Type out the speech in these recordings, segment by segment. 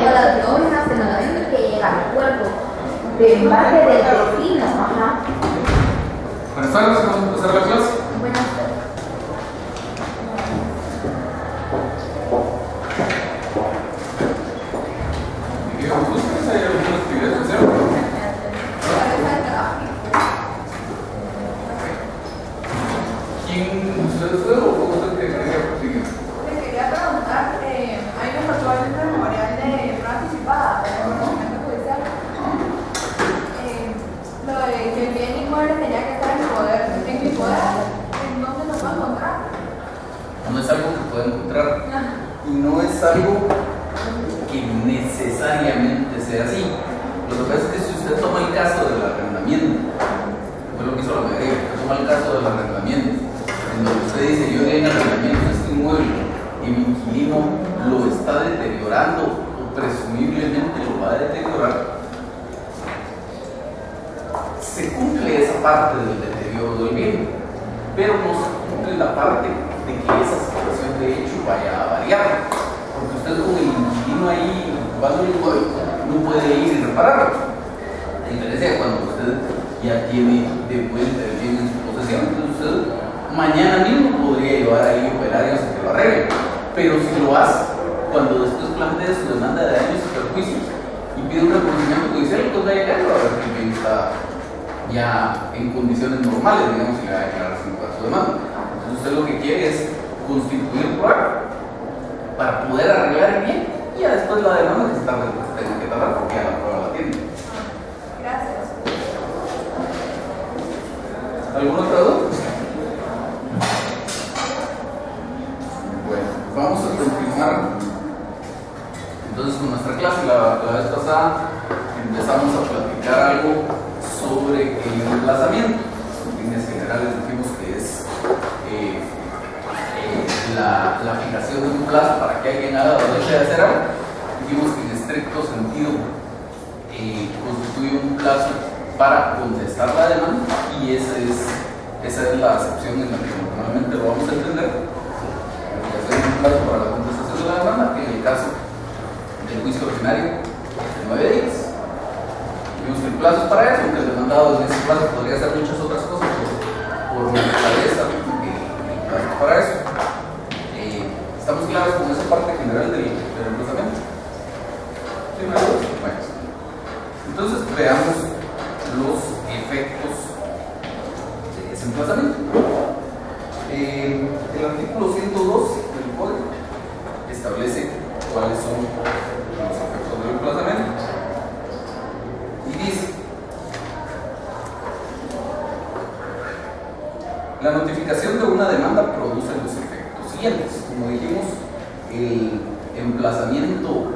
a las normas se nos tiene que llegar a acuerdo de base del destino. Ajá. Buenas tardes, vamos a empezar la clase. Buenas tardes. Digamos, ¿ustedes hay alguna actividad que hacer? ¿Quién ustedes fue o cómo usted quería prosigue? Le quería preguntar, hay un actual memorial de participada del reconocimiento judicial. Lo de que el bien inmueble tenía que estar en mi poder, ¿en dónde nos va a encontrar? No es algo que pueda encontrar y no es algo que necesariamente sea así. Lo que pasa es que si usted toma el caso del arrendamiento, fue lo que hizo la mayoría, toma el caso del arrendamiento, en donde usted dice, yo di en arrendamiento este inmueble y mi inquilino lo está deteriorando o presumiblemente lo va a deteriorar, se cumple esa parte del deterioro del bien, pero no se cumple la parte de que esa situación de hecho vaya a variar, porque usted con el inquilino ahí ocupando el inmueble no puede ir y repararlo, a diferencia de cuando usted ya tiene de vuelta el bien en su posesión. Entonces usted mañana mismo podría llevar ahí operarios a que lo arreglen, pero si lo hace cuando después plantea su demanda de daños y perjuicios y pide un reconocimiento judicial, entonces va a llegar a ver que el bien está ya en condiciones normales, digamos, y le va a declarar sin su demanda. Entonces usted lo que quiere es constituir prueba para poder arreglar el bien y ya después la demanda que se tarda, pues, tenga que tardar porque ya la prueba la tiene. Gracias. ¿Alguna otra duda? Bueno, vamos a continuar entonces con nuestra clase. La vez pasada empezamos a platicar algo sobre el emplazamiento. En líneas generales dijimos que es la fijación de un plazo para que alguien haga o deje de hacer algo. Dijimos que en estricto sentido constituye un plazo para contestar la demanda y esa es la acepción en la que normalmente lo vamos a entender. La fijación de un plazo para la contestación de la demanda, que en el caso del juicio ordinario es de 9 días. Dijimos que el plazo es para eso, aunque el demandado en ese plazo podría hacer muchas otras cosas por naturaleza, el plazo es para eso. ¿Estamos claros con esa parte general del emplazamiento? ¿Sí, me ayudas? Bueno, entonces veamos los efectos de ese emplazamiento. El artículo 102 del Código establece cuáles son los efectos del emplazamiento y dice: la notificación de una demanda produce los efectos siguientes. Como dijimos, el emplazamiento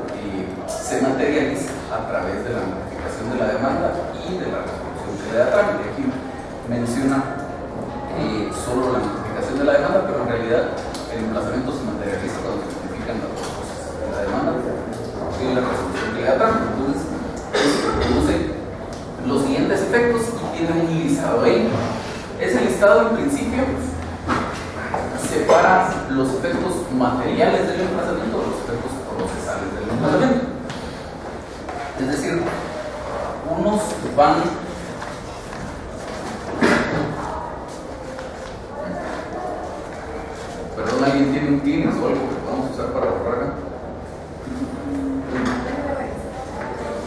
se materializa a través de la notificación de la demanda y de la resolución que le da trámite. Aquí menciona solo la notificación de la demanda, pero en realidad el emplazamiento se materializa cuando se notifican las dos cosas, la demanda y la resolución que le da trámite. Entonces, produce los siguientes efectos y tiene un listado ahí. Ese listado en principio separa los efectos materiales del emplazamiento de los efectos procesales del emplazamiento. Es decir, unos van perdón, ¿alguien tiene un Kleenex o algo que podamos usar para borrar acá?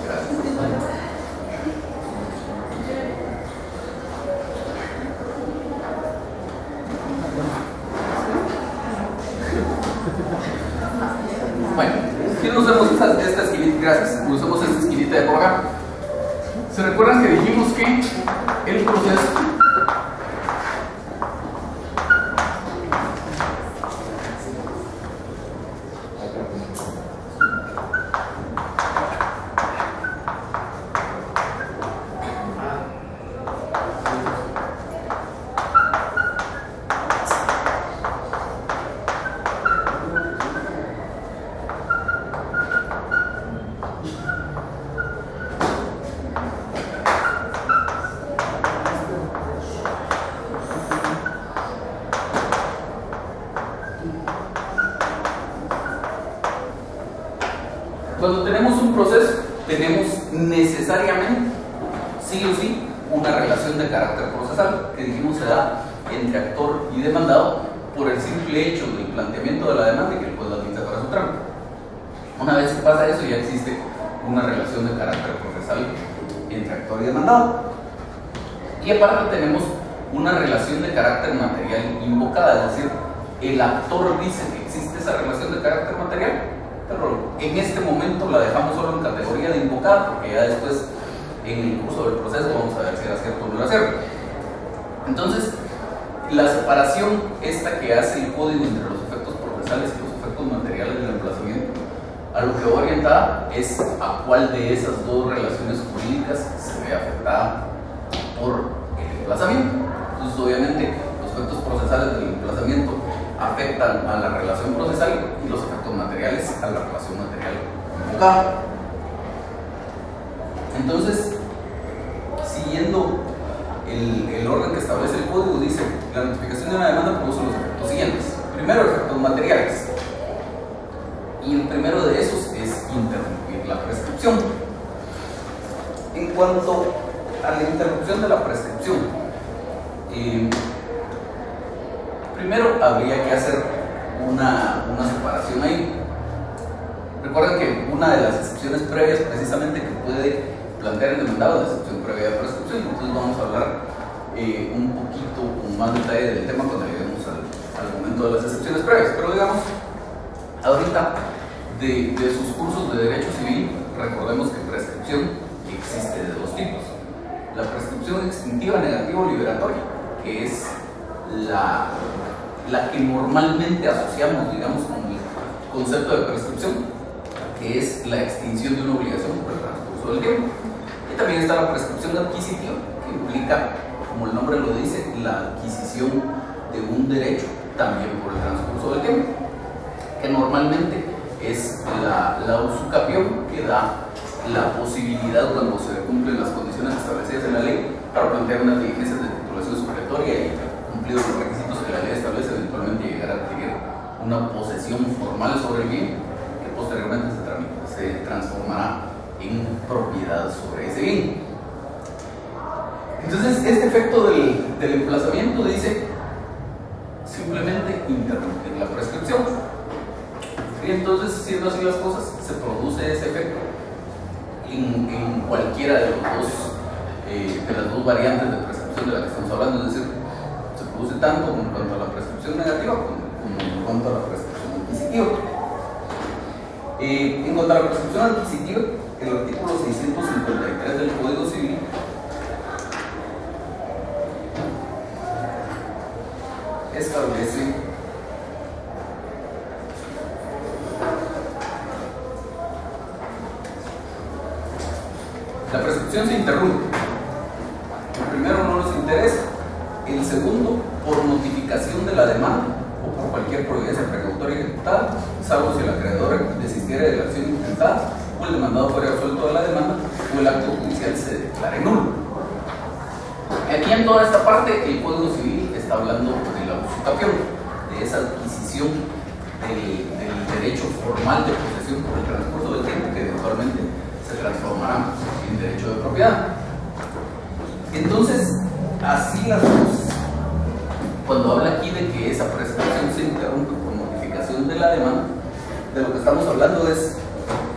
Gracias. Bueno, si no usamos esta esquinita, gracias, usamos esta esquinita de por acá. ¿Se recuerdan que dijimos que el proceso Cuando tenemos un proceso, tenemos necesariamente, sí o sí, una relación de carácter procesal que dijimos se da entre actor y demandado por el simple hecho del planteamiento de la demanda y que el juez la admita para su trámite. Una vez que pasa eso, ya existe una relación de carácter procesal entre actor y demandado. Y aparte tenemos una relación de carácter material invocada, es decir, el actor dice que existe esa relación de carácter material, pero en este momento la dejamos solo en categoría de invocada, porque ya después en el curso del proceso vamos a ver si era cierto o no era cierto. Entonces, la separación esta que hace el código entre los efectos procesales y los efectos materiales del emplazamiento, a lo que va orientada es a cuál de esas dos relaciones jurídicas se ve afectada por el emplazamiento. Entonces, obviamente, los efectos procesales del emplazamiento afectan a la relación procesal y los efectos materiales a la relación material invocada. Entonces, siguiendo el orden que establece el código, dice: la notificación de una demanda produce los efectos siguientes. Primero, efectos materiales. Y el primero de esos es interrumpir la prescripción. En cuanto a la interrupción de la prescripción, primero habría que hacer una separación ahí. Recuerden que una de las excepciones previas precisamente que puede plantear el demandado es la excepción previa de prescripción. Entonces vamos a hablar un poquito con más detalle del tema cuando lleguemos al momento de las excepciones previas. Pero digamos, ahorita de sus cursos de Derecho Civil, recordemos que prescripción existe de dos tipos. La prescripción extintiva, negativa o liberatoria, que es la que normalmente asociamos, digamos, con el concepto de prescripción, que es la extinción de una obligación por el transcurso del tiempo. Y también está la prescripción adquisitiva, que implica, como el nombre lo dice, la adquisición de un derecho también por el transcurso del tiempo, que normalmente es la usucapión que da la posibilidad, cuando se cumplen las condiciones establecidas en la ley, para plantear unas diligencias de titulación supletoria y, cumplidos los requisitos que la ley establece, eventualmente llegar a adquirir una posesión formal sobre el bien, que posteriormente se transformará en propiedad sobre ese bien. Entonces, este efecto del emplazamiento dice simplemente interrumpir la prescripción. Y entonces, siendo así las cosas, se produce ese efecto en cualquiera de las dos variantes de prescripción de la que estamos hablando, es decir, se produce tanto en cuanto a la prescripción negativa como en cuanto a la prescripción adquisitiva. En cuanto a la prescripción adquisitiva, el artículo 653 del Código Civil establece la prescripción se interrumpe. El primero no nos interesa, el segundo por notificación de la demanda o por cualquier providencia precautoria ejecutada, salvo si el acreedor desistiera de la acción intentada o el demandado fuera absuelto de la demanda o el acto judicial se declare nulo. Aquí en toda esta parte el Código Civil está hablando de la usucapión, de esa adquisición del derecho formal de posesión por el transcurso del tiempo que eventualmente se transformará en derecho de propiedad. Entonces, así las cosas, cuando habla aquí de que esa prescripción se interrumpe por notificación de la demanda, de lo que estamos hablando es: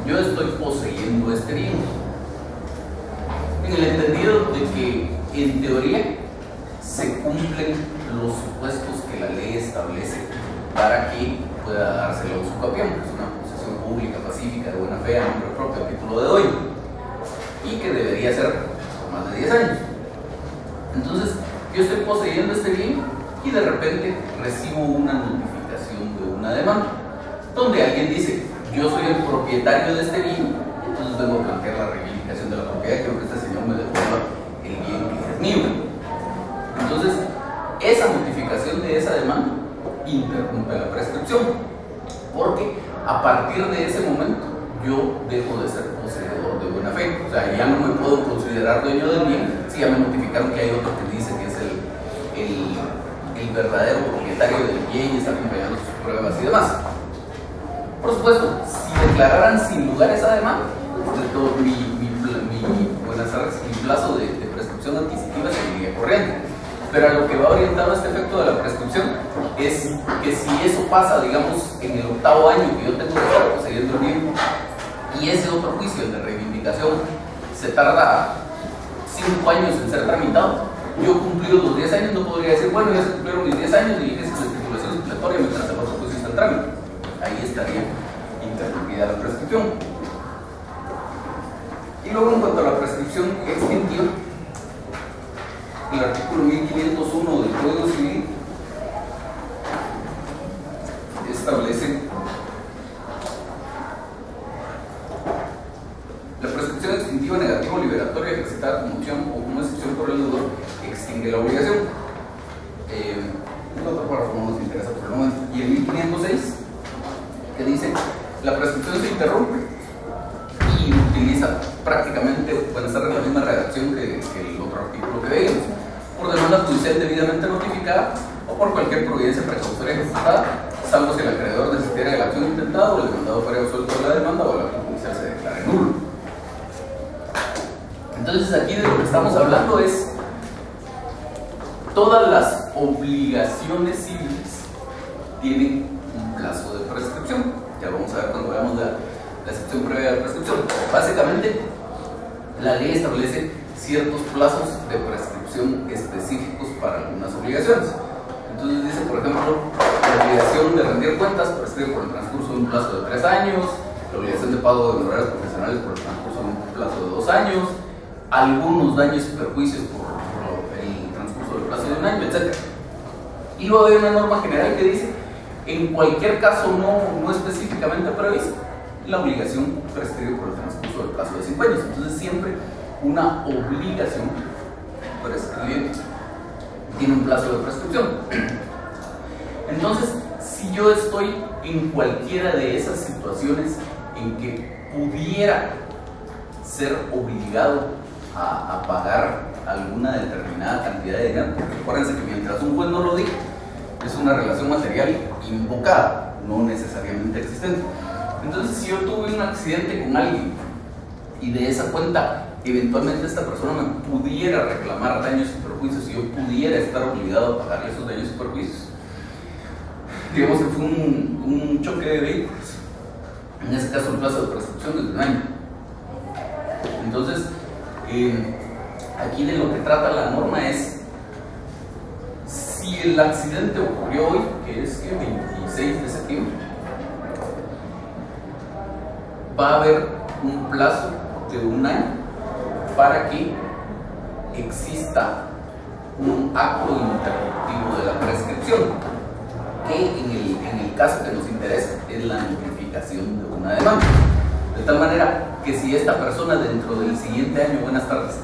yo estoy poseyendo este bien, en el entendido de que en teoría se cumplen los supuestos que la ley establece para que pueda darse la usucapión, que es una posesión pública, pacífica, de buena fe, a nombre propio, a título de dominio, y que debería ser por más de 10 años. Entonces, yo estoy poseyendo este bien y de repente recibo una notificación de una demanda, donde alguien dice: yo soy el propietario de este bien, entonces vengo a plantear la reivindicación de la propiedad, quiero que este señor me devuelva el bien que es mío. Entonces, esa notificación de esa demanda interrumpe la prescripción, porque a partir de ese momento yo dejo de ser poseedor de buena fe. O sea, ya no me puedo considerar dueño del bien si ya me notificaron que hay otro que dice que es el verdadero propietario del bien y está acompañando sus pruebas y demás. Por supuesto, si declararan sin lugar esa demanda, mi plazo de prescripción adquisitiva seguiría corriendo. Pero a lo que va orientado este efecto de la prescripción es que si eso pasa, digamos, en el 8º año que yo tengo que estar poseyendo el bien, y ese otro juicio, el de reivindicación, se tarda 5 años en ser tramitado, yo cumplido los 10 años no podría decir, bueno, ya se cumplieron mis 10 años y es la estipulación supletoria mientras el otro juicio está en trámite. Ahí estaría interrumpida la prescripción. Y luego, en cuanto a la prescripción extintiva, el artículo 1501 del Código Civil establece la prescripción extintiva negativa o liberatoria ejercitada como opción o como excepción por el deudor extingue la obligación. El otro párrafo no nos interesa por el momento. Y el 1506, que dice la prescripción se interrumpe y utiliza prácticamente, puede estar en la misma redacción que el otro artículo que veíamos, por demanda judicial debidamente notificada o por cualquier providencia precautoria ejecutada, salvo si el acreedor desistiera de la acción intentada o el demandado fuera absuelto de la demanda o la acción judicial se declare nulo. Entonces aquí de lo que estamos hablando es todas las obligaciones civiles tienen un plazo de prescripción. Ya vamos a ver cuando veamos la excepción previa de prescripción. Básicamente, la ley establece ciertos plazos de prescripción específicos para algunas obligaciones. Entonces dice, por ejemplo, la obligación de rendir cuentas prescribe por el transcurso de un plazo de 3 años, la obligación de pago de honorarios profesionales por el transcurso de un plazo de 2 años, algunos daños y perjuicios por el transcurso del plazo de 1 año, etc. Y luego hay una norma general que dice, en cualquier caso no específicamente previsto, la obligación prescribe por el transcurso del plazo de 5 años. Entonces siempre una obligación prescribe tiene un plazo de prescripción. Entonces, si yo estoy en cualquiera de esas situaciones en que pudiera ser obligado a pagar alguna determinada cantidad de dinero, porque acuérdense que mientras un juez no lo diga, es una relación material invocada, no necesariamente existente. Entonces, si yo tuve un accidente con alguien y de esa cuenta eventualmente esta persona me pudiera reclamar daños y perjuicios y yo pudiera estar obligado a pagarle esos daños y perjuicios, digamos que fue un choque de vehículos, en ese caso el plazo de prescripción es de 1 año. Entonces, aquí de lo que trata la norma es si el accidente ocurrió hoy, que es que 26 de septiembre, va a haber un plazo de 1 año para que exista un acto interruptivo de la prescripción, que en el caso que nos interesa es la notificación de una demanda. De tal manera que si esta persona dentro del siguiente año, buenas tardes,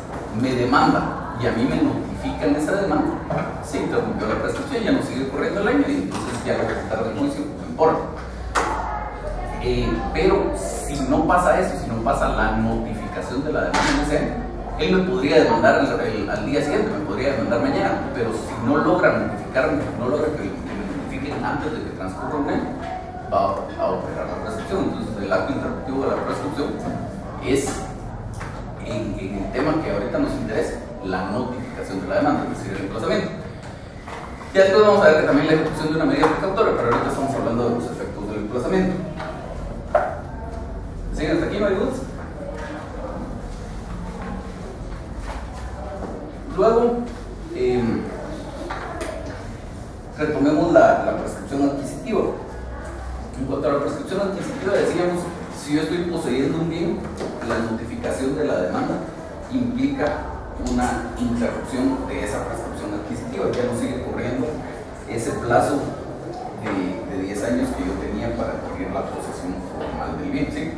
me demanda y a mí me notifican esa demanda, se interrumpió la prescripción, ya no sigue corriendo el año y entonces ya lo que se tarda el juicio no importa. Pero si no pasa eso, si no pasa la notificación de la demanda en ese año, él me podría demandar al día siguiente, me podría demandar mañana, pero si no logra notificarme, no logra que me notifiquen antes de que transcurra un año, va a operar la prescripción. Entonces el acto interruptivo de la prescripción es, en el tema que ahorita nos interesa, la notificación de la demanda, es decir, el emplazamiento. Ya después vamos a ver que también la ejecución de una medida precautoria, pero ahorita estamos hablando de los efectos del emplazamiento. ¿Siguen hasta aquí? ¿No hay dudas? Luego, retomemos la prescripción adquisitiva. En cuanto a la prescripción adquisitiva, decíamos, si yo estoy poseyendo un bien, la notificación de la demanda implica una interrupción de esa prescripción adquisitiva, ya no sigue corriendo ese plazo de 10 años que yo tenía para adquirir la posesión formal del bien, ¿sí?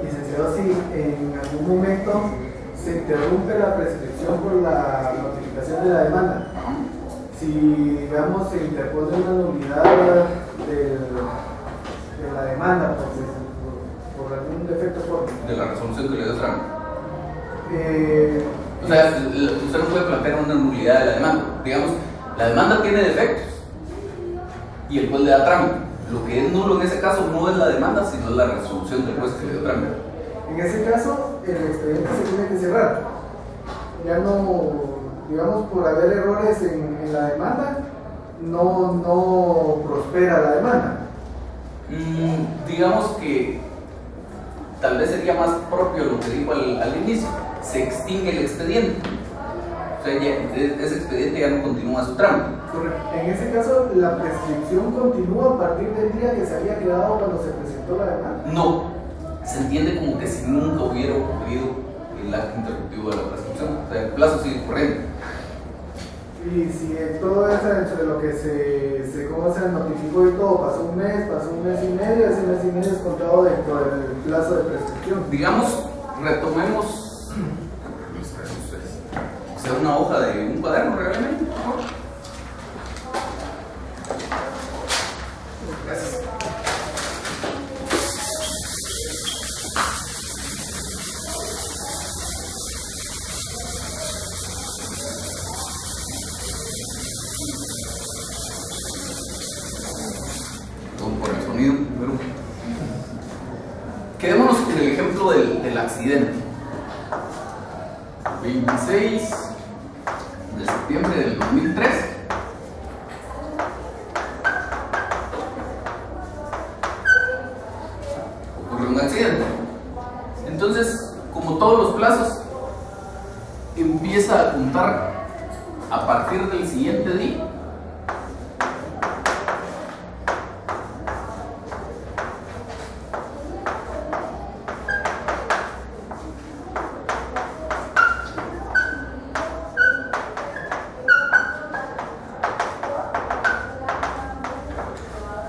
Licenciado, si en algún momento se interrumpe la prescripción por la notificación de la demanda, si digamos se interpone una nulidad de la demanda por algún defecto formal de la resolución que le dio trámite. O sea, usted no puede plantear una nulidad de la demanda. Digamos, la demanda tiene defectos y el juez le da trámite. Lo que es nulo en ese caso no es la demanda, sino es la resolución del juez que le dio trámite. En ese caso, el expediente se tiene que cerrar. Ya no, digamos, por haber errores en la demanda, no prospera la demanda. Digamos que tal vez sería más propio lo que dijo al inicio, se extingue el expediente. O sea, ese expediente ya no continúa su trámite. Correcto. En ese caso, ¿la prescripción continúa a partir del día que se había quedado cuando se presentó la demanda? No, se entiende como que si nunca hubiera ocurrido el acto interruptivo de la prescripción, o sea, el plazo sigue corriendo. Y si todo eso entre lo que ¿cómo se notificó y todo, pasó un mes y medio, ese mes y medio es contado dentro del plazo de prescripción. Digamos, retomemos o sea, una hoja de un cuaderno realmente. Gracias. Todo por el sonido, pero quedémonos con el ejemplo del accidente. 26 de septiembre del 2003. Ocurrió un accidente. Entonces, como todos los plazos, empieza a contar a partir del siguiente día.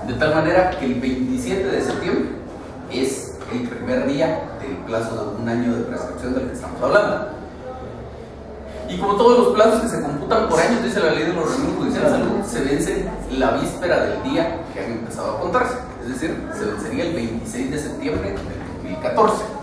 De tal manera que el 27 de septiembre es el primer día del plazo de un año de prescripción del que estamos hablando. Y como todos los plazos que se computan por años, dice la ley de los organismos judiciales de salud, se vencen la víspera del día que han empezado a contarse. Es decir, se vencería el 26 de septiembre del 2014.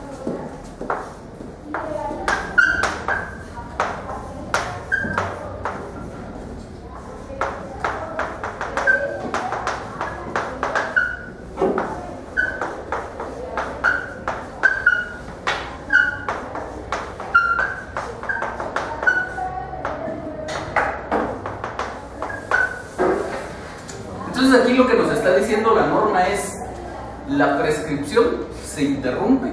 Entonces aquí lo que nos está diciendo la norma es la prescripción se interrumpe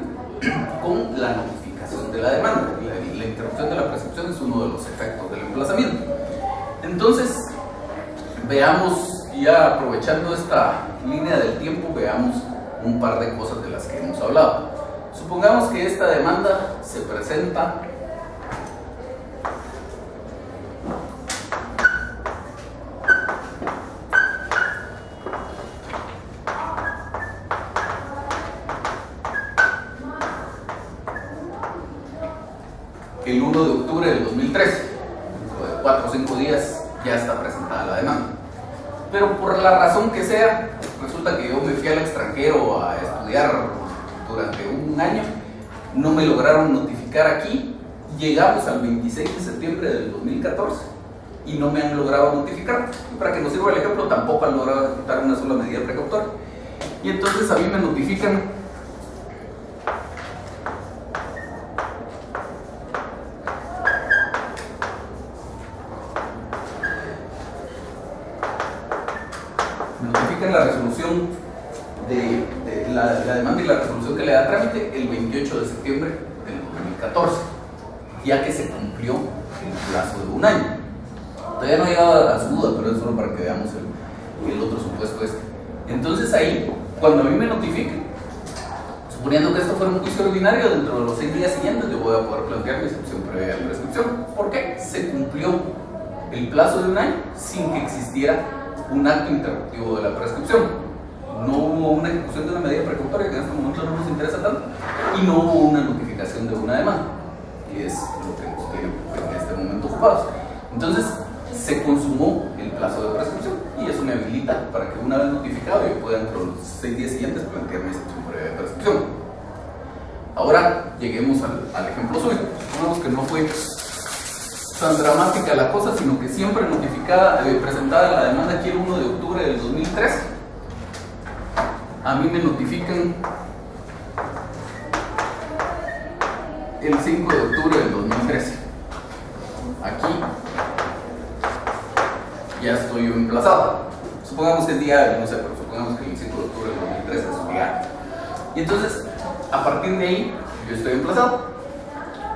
con la notificación de la demanda. La interrupción de la prescripción es uno de los efectos del emplazamiento. Entonces, veamos, ya aprovechando esta línea del tiempo, veamos un par de cosas de las que hemos hablado. Supongamos que esta demanda se presenta el 1 de octubre del 2013, dentro de 4 o 5 días ya está presentada la demanda. Pero por la razón que sea, resulta que yo me fui al extranjero a estudiar durante un año, no me lograron notificar aquí, llegamos al 26 de septiembre del 2014 y no me han logrado notificar. Y para que nos sirva el ejemplo, tampoco han logrado ejecutar una sola medida precautoria. Y entonces a mí me notifican la resolución de la demanda y la resolución que le da trámite el 28 de septiembre del 2014, ya que se cumplió el plazo de un año. Todavía no ha llegado a su duda, pero es solo para que veamos el otro supuesto este. Entonces ahí, cuando a mí me notifiquen, suponiendo que esto fuera un juicio ordinario, dentro de los 6 días siguientes yo voy a poder plantear mi excepción previa de prescripción. ¿Por qué? Se cumplió el plazo de un año sin que existiera un acto interruptivo de la prescripción. No hubo una ejecución de una medida precautoria, que en este momento no nos interesa tanto, y no hubo una notificación de una demanda, que es lo que nos tiene en este momento ocupados. Entonces, se consumó el plazo de prescripción y eso me habilita para que una vez notificado yo pueda dentro de los 6 días siguientes plantear mi excepción previa de prescripción. Ahora lleguemos al ejemplo suyo. Supongamos que no fue tan dramática la cosa, sino que siempre notificada, presentada la demanda aquí el 1 de octubre del 2013 a mí me notifican el 5 de octubre del 2013. Aquí ya estoy yo emplazado. Supongamos que el día, no sé, pero supongamos que el 5 de octubre del 2013 es un día. Y entonces, a partir de ahí, yo estoy emplazado.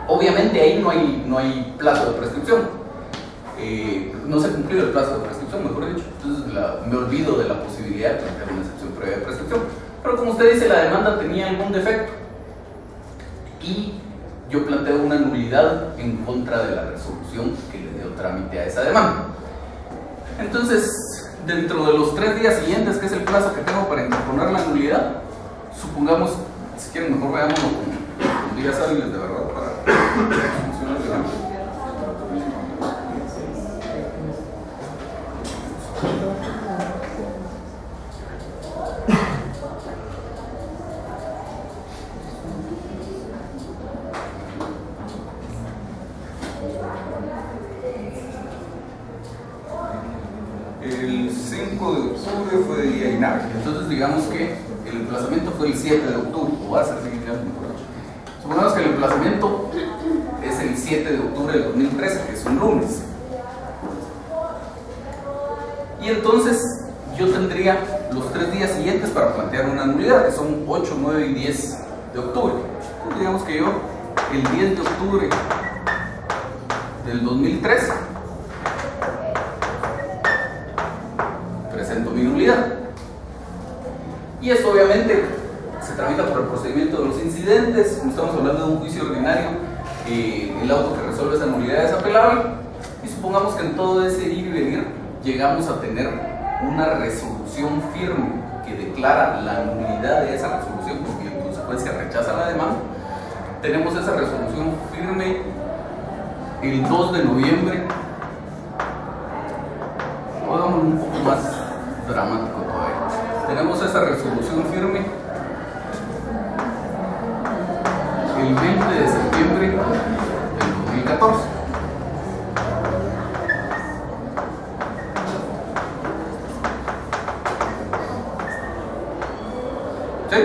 Obviamente ahí no hay plazo de prescripción. No se ha cumplido el plazo de prescripción, mejor dicho. Entonces me olvido de la posibilidad de plantear una excepción previa de prescripción. Pero como usted dice, la demanda tenía algún defecto. Y yo planteo una nulidad en contra de la resolución que le dio trámite a esa demanda. Entonces, dentro de los 3 días siguientes, que es el plazo que tengo para interponer la nulidad, supongamos, si quieren mejor veámoslo con días hábiles de verdad para funcionar el demanda. El 5 de octubre fue día inhábil. Entonces digamos que el emplazamiento fue el 7 de octubre, o va a ser día inhábil, mejor dicho. Supongamos que el emplazamiento es el 7 de octubre del 2013, que es un lunes. Y entonces yo tendría los 3 días siguientes para plantear una nulidad, que son 8, 9 y 10 de octubre. Entonces digamos que yo el 10 de octubre del 2013 presento mi nulidad. Y esto obviamente se tramita por el procedimiento de los incidentes. Como estamos hablando de un juicio ordinario, el auto que resuelve esa nulidad es apelable. Y supongamos que en todo ese ir y venir llegamos a tener una resolución firme que declara la nulidad de esa resolución, porque en consecuencia rechaza la demanda. Tenemos esa resolución firme el 2 de noviembre. Hagámoslo un poco más dramático todavía. Tenemos esa resolución firme el 20 de septiembre del 2014. ¿Sí?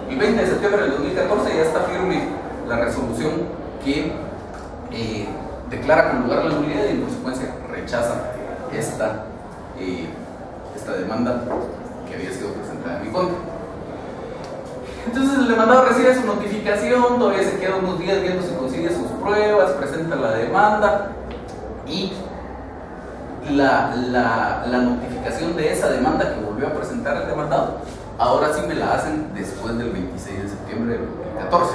El 20 de septiembre del 2014 ya está firme la resolución que declara con lugar la nulidad y en consecuencia rechaza esta demanda que había sido presentada en mi contra. Entonces el demandado recibe su notificación, todavía se queda unos días viendo si consigue sus pruebas, presenta la demanda y la notificación de esa demanda que volvió a presentar el demandado, ahora sí me la hacen después del 26 de septiembre del 2014.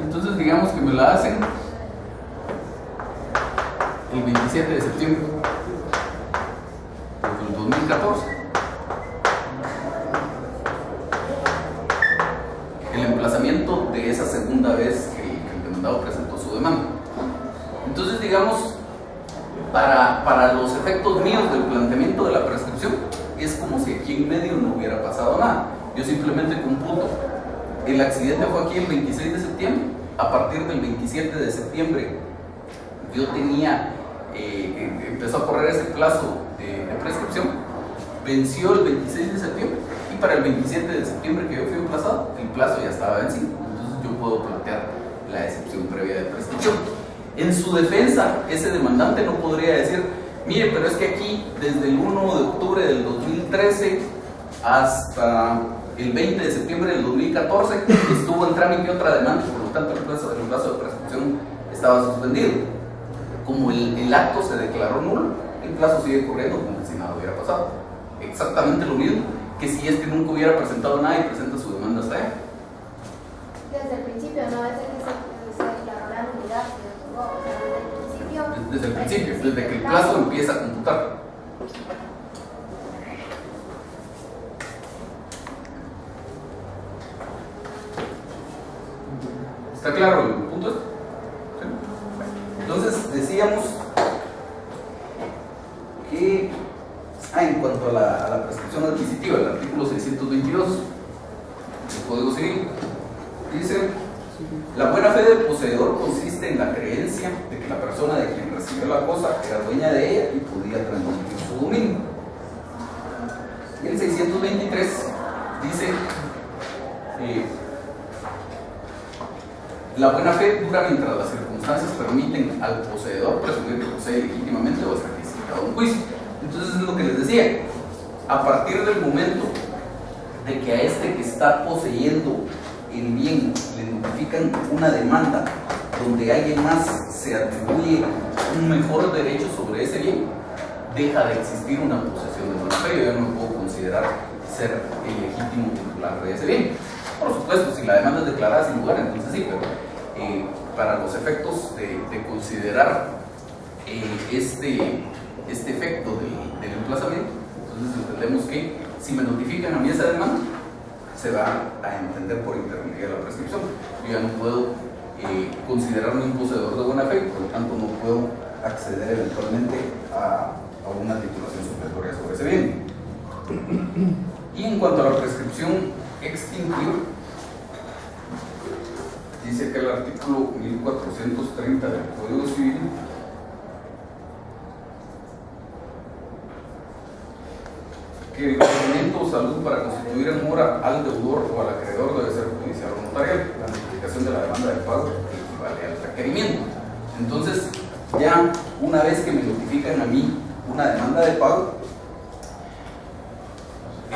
Entonces digamos que me la hacen el 27 de septiembre del 2014. El emplazamiento de esa segunda vez que el demandado presentó su demanda. Entonces digamos, para los efectos míos del planteamiento de la prescripción, es como si aquí en medio no hubiera pasado nada. Yo simplemente computo, el accidente fue aquí el 26 de septiembre, a partir del 27 de septiembre yo tenía, empezó a correr ese plazo de prescripción, venció el 26 de septiembre y para el 27 de septiembre que yo fui emplazado, el plazo ya estaba vencido, entonces yo puedo plantear la excepción previa de prescripción. En su defensa, ese demandante no podría decir, mire, pero es que aquí desde el 1 de octubre del 2013 hasta el 20 de septiembre del 2014 estuvo en trámite otra demanda, por lo tanto el plazo de prescripción estaba suspendido. Como el acto se declaró nulo, el plazo sigue corriendo como si nada hubiera pasado. Exactamente lo mismo que si es que nunca hubiera presentado nada y presenta su demanda hasta ahí. Desde el principio, no desde que se declaró la nulidad, o sea, desde el principio. Desde el principio, desde que el plazo empieza a computar. ¿Está claro el punto este? ¿Sí? Entonces decíamos que en cuanto a la prescripción adquisitiva, el artículo 622 del Código Civil dice: la buena fe del poseedor consiste en la creencia de que la persona de quien recibió la cosa era dueña de ella y podía transmitir su dominio. Y el 623 dice, la buena fe dura mientras las circunstancias permiten al poseedor presumir que posee legítimamente o hasta que se citado un juicio. Entonces es lo que les decía, a partir del momento de que a este que está poseyendo el bien le notifican una demanda donde alguien más se atribuye un mejor derecho sobre ese bien, deja de existir una posesión de buena fe. Yo ya no me puedo considerar ser el legítimo titular de ese bien. Por supuesto, si la demanda es declarada sin lugar, entonces sí, pero para los efectos de considerar este efecto del emplazamiento, entonces entendemos que si me notifican a mí esa demanda, se va a entender por intermedio de la prescripción. Yo ya no puedo considerarme un poseedor de buena fe, por lo tanto no puedo acceder eventualmente a una titulación supletoria sobre ese bien. Y en cuanto a la prescripción extintiva, dice que el artículo 1430 del Código Civil que el procedimiento o salud para constituir en mora al deudor o al acreedor debe ser judicial o notarial. La notificación de la demanda de pago equivale al requerimiento. Entonces, ya una vez que me notifican a mí una demanda de pago,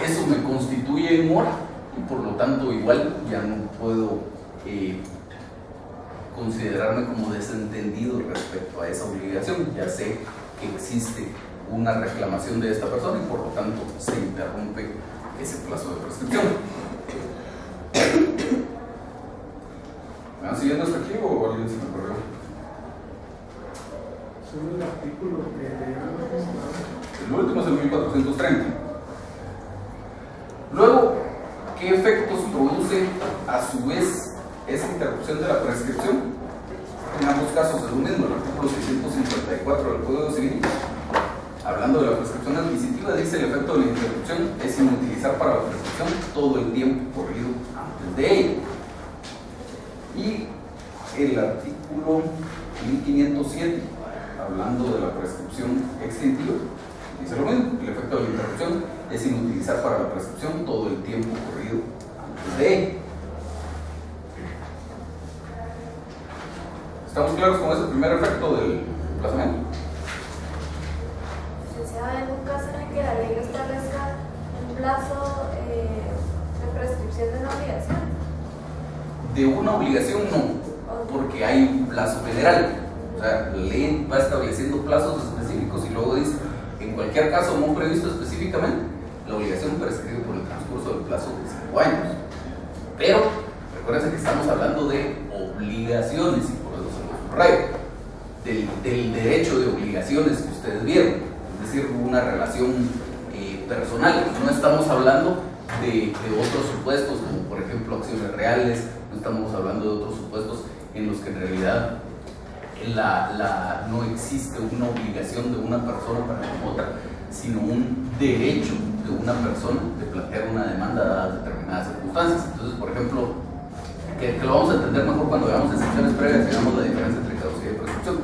eso me constituye en mora y por lo tanto igual ya no puedo considerarme como desentendido respecto a esa obligación. Ya sé que existe una reclamación de esta persona y por lo tanto se interrumpe ese plazo de prescripción. ¿Me van siguiendo hasta aquí o alguien se me corrió? Solo el artículo que El último es el 1430. Luego, ¿qué efectos produce a su vez esa interrupción de la prescripción? En ambos casos es lo mismo. El artículo 654 del Código Civil, hablando de la prescripción adquisitiva, dice: el efecto de la interrupción es inutilizar para la prescripción todo el tiempo corrido antes de ella. Y el artículo 1507, hablando de la prescripción extintiva, dice lo mismo: el efecto de la interrupción es inutilizar para la prescripción todo el tiempo corrido antes de ella. ¿Estamos claros con ese primer efecto del emplazamiento? En un caso en el que la ley no establezca un plazo de prescripción de una obligación. De una obligación no, porque hay un plazo general. O sea, la ley va estableciendo plazos específicos y luego dice: en cualquier caso no previsto específicamente, la obligación prescribe por el transcurso del plazo de 5 años. Pero recuerden que estamos hablando de obligaciones y por eso se lo subrayo, del derecho de obligaciones que ustedes vieron. Es decir, una relación personal. No estamos hablando de otros supuestos, como por ejemplo acciones reales. No estamos hablando de otros supuestos en los que en realidad no existe una obligación de una persona para con otra, sino un derecho de una persona de plantear una demanda dadas determinadas circunstancias. Entonces, por ejemplo, que lo vamos a entender mejor cuando veamos excepciones previas y veamos la diferencia entre caducidad y prescripción.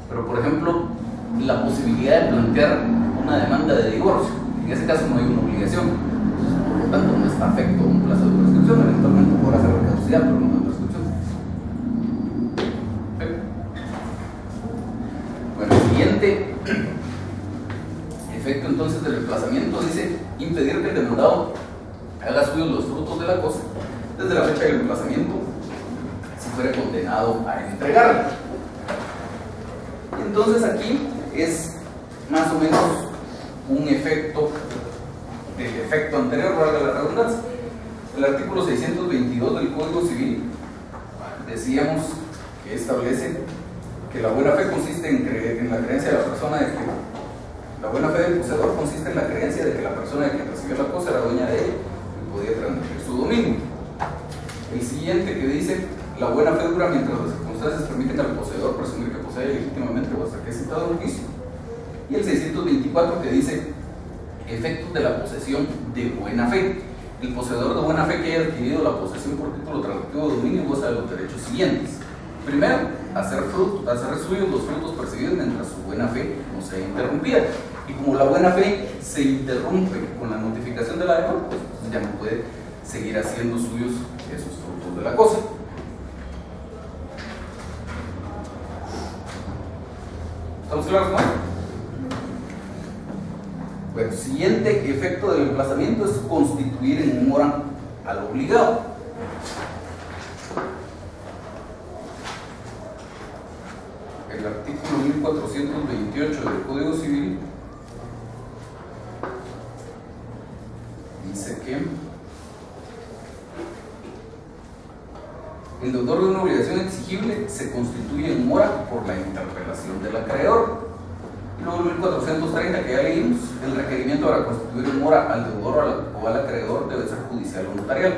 Pero, por ejemplo, la posibilidad de plantear una demanda de divorcio, en ese caso no hay una obligación, entonces por lo tanto no está afecto a un plazo de prescripción. Eventualmente podrá ser la caducidad, pero no de prescripción. ¿Sí? Bueno, el siguiente efecto entonces del emplazamiento dice: impedir que el demandado haga suyos los frutos de la cosa desde la fecha del emplazamiento, si fuera condenado a entregarla. Entonces aquí es más o menos un efecto del efecto anterior, valga la redundancia. El artículo 622 del Código Civil, decíamos que establece que la buena fe consiste en la creencia de la persona de que la buena fe del poseedor consiste en la creencia de que la persona de quien recibió la cosa era dueña de ella y podía transmitir su dominio. El siguiente, que dice: la buena fe dura mientras las circunstancias permiten al poseedor presumir que posee legítimamente o hasta que es citado en juicio. Y el 624, que dice: efectos de la posesión de buena fe. El poseedor de buena fe que haya adquirido la posesión por título transitivo de dominio goza de los derechos siguientes. Primero, hacer suyos los frutos percibidos mientras su buena fe no sea interrumpida. Y como la buena fe se interrumpe con la notificación de la demanda, pues ya no puede seguir haciendo suyos esos frutos de la cosa. ¿Estamos claros con esto? Bueno, siguiente efecto del emplazamiento es constituir en mora al obligado. El artículo 1428 del Código Civil dice que el deudor de una obligación exigible se constituye en mora por la interpelación del acreedor. Y luego el 1430 que ya leímos, el requerimiento para constituir en mora al deudor o al acreedor debe ser judicial o notarial.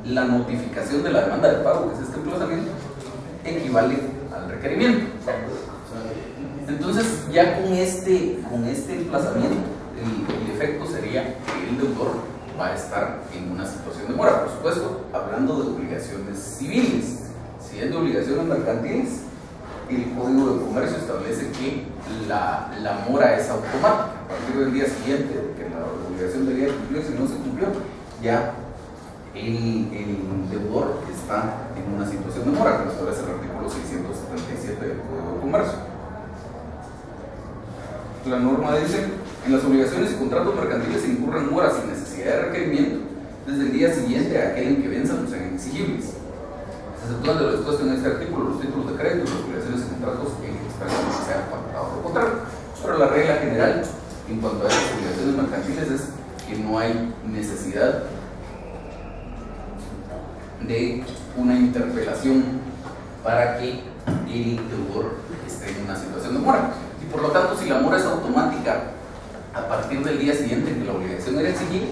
La notificación de la demanda de pago, que es este emplazamiento, equivale al requerimiento. Entonces, ya con este emplazamiento, el efecto sería que el deudor va a estar en una situación de mora. Por supuesto, hablando de obligaciones civiles. Si es de obligaciones mercantiles, el Código de Comercio establece que la mora es automática. A partir del día siguiente de que la obligación debía cumplirse y no se cumplió, ya el deudor está en una situación de mora, que establece el artículo 677 del Código de Comercio. La norma dice: en las obligaciones y contratos mercantiles se incurren moras sin necesidad de requerimiento desde el día siguiente a aquel en que venzan o sean exigibles. Se exceptúan de lo dispuesto en este artículo los títulos de crédito, las obligaciones y contratos en que expresamente sea pactado por contrato. Pero la regla general en cuanto a estas obligaciones mercantiles es que no hay necesidad de una interpelación para que el deudor esté en una situación de mora. Y por lo tanto, si la mora es automática a partir del día siguiente en que la obligación era exigible,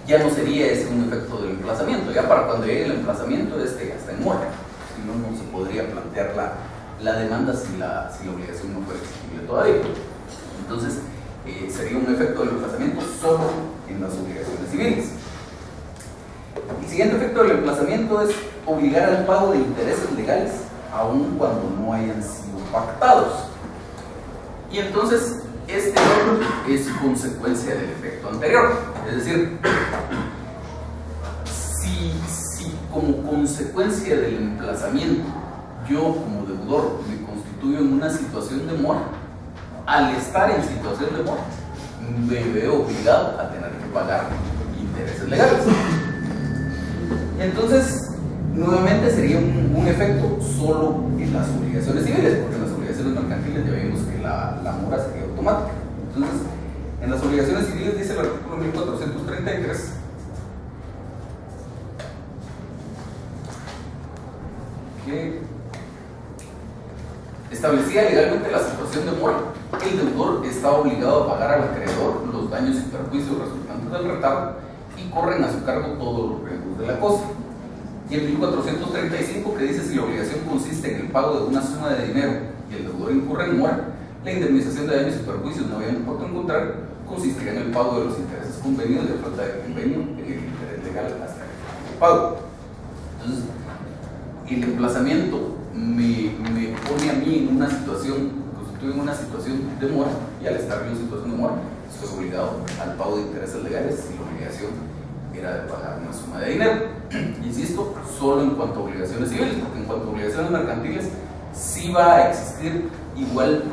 ya no sería ese un efecto del emplazamiento. Ya para cuando llegue el emplazamiento, ya está en mora. Si no, no se podría plantear la demanda si la obligación no fuera exigible todavía. Entonces, sería un efecto del emplazamiento solo en las obligaciones civiles. El siguiente efecto del emplazamiento es obligar al pago de intereses legales aun cuando no hayan sido pactados. Y entonces este es consecuencia del efecto anterior. Es decir, si como consecuencia del emplazamiento yo como deudor me constituyo en una situación de mora, al estar en situación de mora me veo obligado a tener que pagar intereses legales. Entonces, nuevamente sería un efecto solo en las obligaciones civiles, porque en las obligaciones mercantiles ya vimos que la mora sería automática. Entonces, en las obligaciones civiles dice el artículo 1433 que establecía legalmente la situación de mora. El deudor está obligado a pagar al acreedor los daños y perjuicios resultantes del retardo y corren a su cargo todos los riesgos de la cosa. Y el 1435 que dice: si la obligación consiste en el pago de una suma de dinero y el deudor incurre en mora, la indemnización de daños y perjuicios no habiendo por contrario consistiría en el pago de los intereses convenidos y a falta de convenio en el interés legal hasta el pago. Entonces, el emplazamiento me pone a mí en una situación, constituye en una situación de mora, y al estar en una situación de mora estoy obligado al pago de intereses legales si la obligación era de pagar una suma de dinero. Insisto, solo en cuanto a obligaciones civiles, porque en cuanto a obligaciones mercantiles sí va a existir igual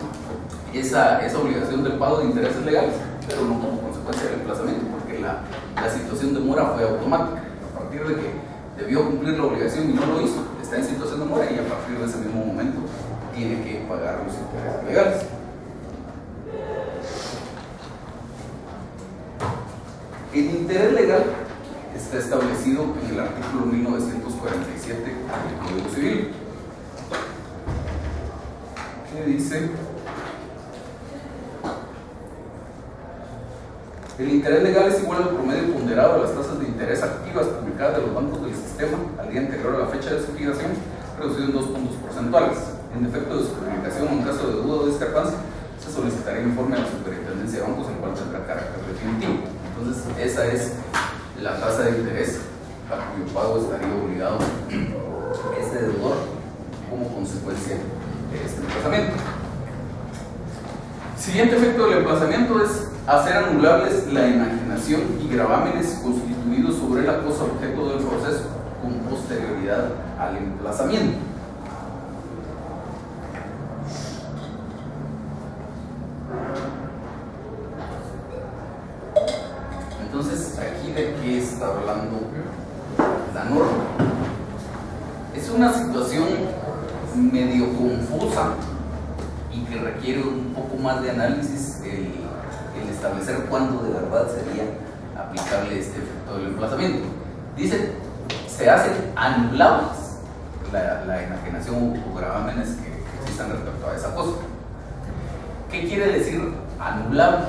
esa obligación del pago de intereses legales, pero no como consecuencia del emplazamiento, porque la situación de mora fue automática. A partir de que debió cumplir la obligación y no lo hizo, está en situación de mora, y a partir de ese mismo momento tiene que pagar los intereses legales. El interés legal está establecido en el artículo 1947 del Código Civil, que dice: el interés legal es igual al promedio ponderado de las tasas de interés activas publicadas de los bancos del sistema al día anterior a la fecha de su fijación, reducido en 2 puntos porcentuales. En efecto de su publicación, en caso de duda o discrepancia, se solicitará informe a la Superintendencia de Bancos, el cual tendrá carácter definitivo. Entonces, esa es la tasa de interés a cuyo pago estaría obligado este deudor como consecuencia de este emplazamiento. Siguiente efecto del emplazamiento es hacer anulables la enajenación y gravámenes constituidos sobre la cosa objeto del proceso con posterioridad al emplazamiento. Entonces, aquí de qué está hablando la norma. Es una situación medio confusa y que requiere un poco más de análisis el establecer cuándo de verdad sería aplicable este efecto del emplazamiento. Dice, se hacen anulables la enajenación o gravámenes que existan respecto a esa cosa. ¿Qué quiere decir anulable?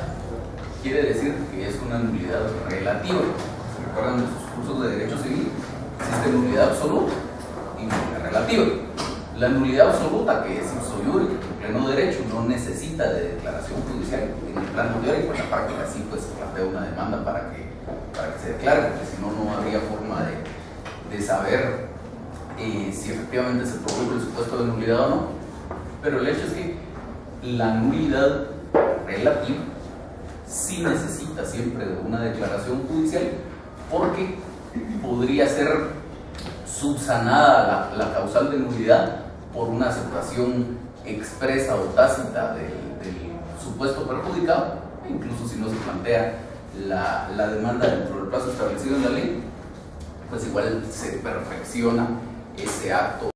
Quiere decir que es una nulidad relativa. ¿Se recuerdan de sus cursos de derecho civil? Existe nulidad absoluta y nulidad relativa. La nulidad absoluta, que es ipso iure, en pleno derecho, no necesita de declaración judicial en el plano teórico. En la práctica sí, pues plantea una demanda para que se declare, porque si no, no habría forma de saber si efectivamente se produjo el supuesto de nulidad o no. Pero el hecho es que la nulidad relativa sí necesita siempre de una declaración judicial, porque podría ser subsanada la causal de nulidad por una aceptación expresa o tácita del supuesto perjudicado. Incluso si no se plantea la demanda dentro del plazo establecido en la ley, pues igual se perfecciona ese acto